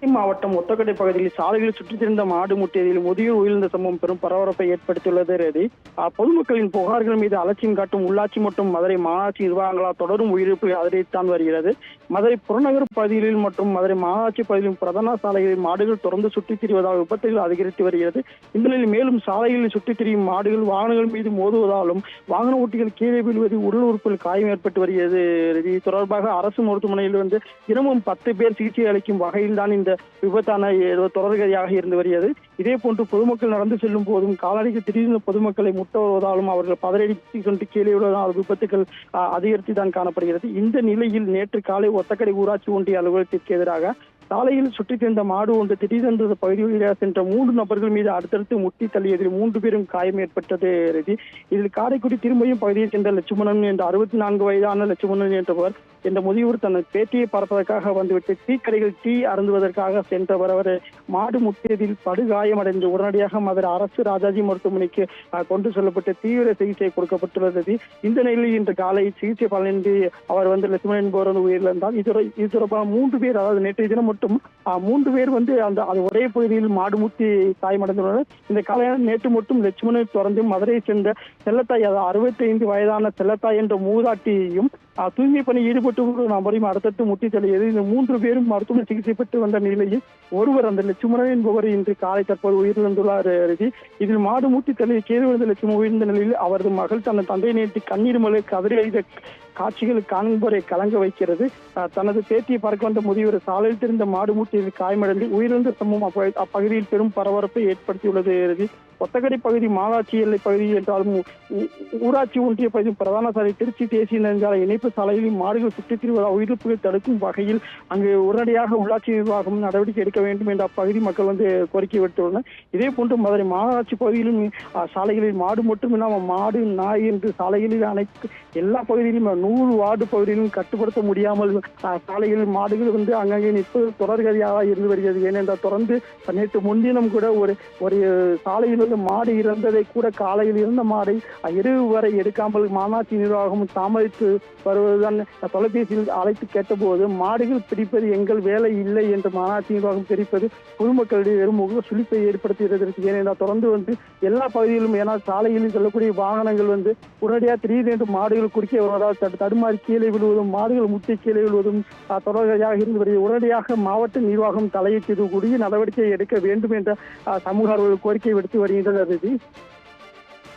மாவட்டம் ஒத்தக்கடை பகுதியில் சாலைகளில் சுற்றித் திரிந்த மாடு முட்டியதில் முதியோர் உயிரிழந்த சம்பவம் பெரும் பரபரப்பை ஏற்படுத்தியுள்ளது ரதி. பொதுமக்களின் புகார்கள் மீது அலட்சியம் காட்டும் உள்ளாட்சி மற்றும் மதுரை மாநகராட்சி நிர்வாகங்களால் தொடரும் உயிரிழப்புகள் அதிகரித்தான் வருகிறது. மதுரை புறநகர் பகுதிகளில் மற்றும் மதுரை மாநகராட்சி பகுதியில் பிரதான சாலைகளில் மாடுகள் தொடர்ந்து சுற்றித் திரிவதால் விபத்துகள் அதிகரித்து வருகிறது. இந்த நிலையில் மேலும் சாலைகளில் சுற்றித் திரியும் மாடுகள் வாகனங்கள் மீது மோதுவதாலும் வாகன ஓட்டிகள் கீழே விழுவது உடல் உறுப்பில் காயம் ஏற்பட்டு வருகிறது. இது தொடர்பாக அரசு மருத்துவமனையில் தினமும் 10 பேர் சிகிச்சை அளிக்கும் வகையில் தான் இந்த விபத்தான தொடர்கதையாக இருந்து வருகிறது. இதே போன்று பொதுமக்கள் நடந்து செல்லும் போதும் கால்நடைக்கு திடீர்னு பொதுமக்களை முட்ட வருவதாலும் அவர்கள் பதறடித்து கொண்டு கீழே விழுவதால் விபத்துகள் அதிகரித்து தான் காணப்படுகிறது. இந்த நிலையில் நேற்று காலை ஒத்தக்கடை ஊராட்சி ஒன்றிய அலுவலகத்திற்கு எதிராக சாலையில் சுற்றித் திரிந்த மாடு ஒன்று திடீரென்று பகுதியில் சென்ற 3 நபர்கள் மீது அடுத்தடுத்து முட்டி தள்ளியதில் 3 பேரும் காயம் ஏற்பட்டது. இதில் காரைக்குடி திரும்பியும் பகுதியை சேர்ந்த லட்சுமணன் என்ற 64 வயதான லட்சுமணன் என்பவர் என்ற முதியோர் தனது பேட்டியை பார்ப்பதற்காக வந்துவிட்டு டீக்கடைகள் டீ அருந்துவதற்காக சென்றவர் அவர் மாடு முட்டியதில் படுகாயமடைந்து உடனடியாக மதுரை அரசு ராஜாஜி மருத்துவமனைக்கு கொண்டு செல்லப்பட்டு தீவிர சிகிச்சை கொடுக்கப்பட்டுள்ளது. இந்த நிலையில் இன்று காலை சிகிச்சை பலனின்றி அவர் லட்சுமணன் என்பவர் உயிரிழந்தார். இது தொடர்பாக 3 பேர், அதாவது நேற்றைய தினம் மட்டும் 3 பேர் அது ஒரே பகுதியில் மாடு முட்டி காயமடைந்துள்ளனர். இந்த காலையில் நேற்று மட்டும் லட்சுமணனை தொடர்ந்து மதுரையை சேர்ந்த செல்லத்தாய், அதாவது 65 வயதான செல்லத்தாய் என்ற மூதாட்டியையும் தூய்மை பணி ஈடுபட்டு நபரையும் அடுத்தடுத்து முட்டி தள்ளியது. இந்த 3 பேரும் மருத்துவமனை சிகிச்சை பெற்று வந்த நிலையில் ஒருவர், அந்த லட்சுமணன் என்பவர் இன்று காலை தற்போது உயிரிழந்துள்ளார். இதில் மாடு மூட்டி தள்ளி கீழே விழுந்த லட்சுமணன் உயிர்ந்த நிலையில் அவரது மகள் தனது தந்தையை நேற்று கண்ணீர் மலை கதறி அழுத காட்சிகள் காண்போரை கலங்க வைக்கிறது. தனது பேத்தியை பார்க்க வந்த முதியவர் சாலையில் திரிந்த மாடு மூட்டியதில் காயமடைந்து உயிரிழந்த சம்பவம் அப்பகுதியில் பெரும் பரபரப்பை ஏற்படுத்தியுள்ளது. ஒத்தக்கடை பகுதி மாநகராட்சி எல்லை பகுதி என்றாலும் ஊராட்சி ஒன்றிய பகுதி பிரதான சாலை திருச்சி தேசிய நெடுஞ்சாலை இணைப்பு சாலையில் மாடுகள் சுற்றித் திரிவதால் உயிரிழப்புகள் தடுக்கும் வகையில் அங்கு உடனடியாக உள்ளாட்சி நிர்வாகம் நடவடிக்கை எடுக்க வேண்டும் என்று அப்பகுதி மக்கள் கோரிக்கை விடுத்துள்ளனர். இதே போன்று மதுரை மாநகராட்சி பகுதியிலும் சாலைகளில் மாடு மட்டுமில்லாமல் மாடு, நாய் என்று சாலைகளில் அனைத்து எல்லா பகுதியிலும் 100 வார்டு பகுதியிலும் கட்டுப்படுத்த முடியாமல் சாலைகளில் மாடுகள் அங்கங்கே நிற்பது தொடர்கதையாக இருந்து வருகிறது. ஏனென்றால் தொடர்ந்து நேற்று முன்தினம் கூட ஒரு சாலையில் மாடு இறந்ததை கூட காலையில் இருந்த மாடை இரவு வரை எடுக்காமல் மாநகராட்சி நிர்வாகம் தாமதித்து வருவதுதான் தொலைபேசியில் அழைத்து கேட்டபோது மாடுகள் பிடிப்பது எங்கள் வேலை இல்லை என்று மாநகராட்சி நிர்வாகம் தெரிவிப்பது பொதுமக்களிடையே வெறும் முக சுழிப்பை ஏற்படுத்துகிறது. ஏனென்றால் தொடர்ந்து எல்லா பகுதியிலும், ஏன்னா சாலைகளில் செல்லக்கூடிய வாகனங்கள் உடனடியாக திடீரென்று மாடுகள் குறுக்கே வருவதால் தடுமாறி கீழே விழுவதும் மாடுகள் முட்டி கீழே விழுவதும் தொடர்கதையாக இருந்து வருகிறது. உடனடியாக மாவட்ட நிர்வாகம் தலையிட்டு உரிய நடவடிக்கை எடுக்க வேண்டும் என்ற சமூக ஆர்வலர்கள் கோரிக்கை விடுத்து வருகின்றனர்.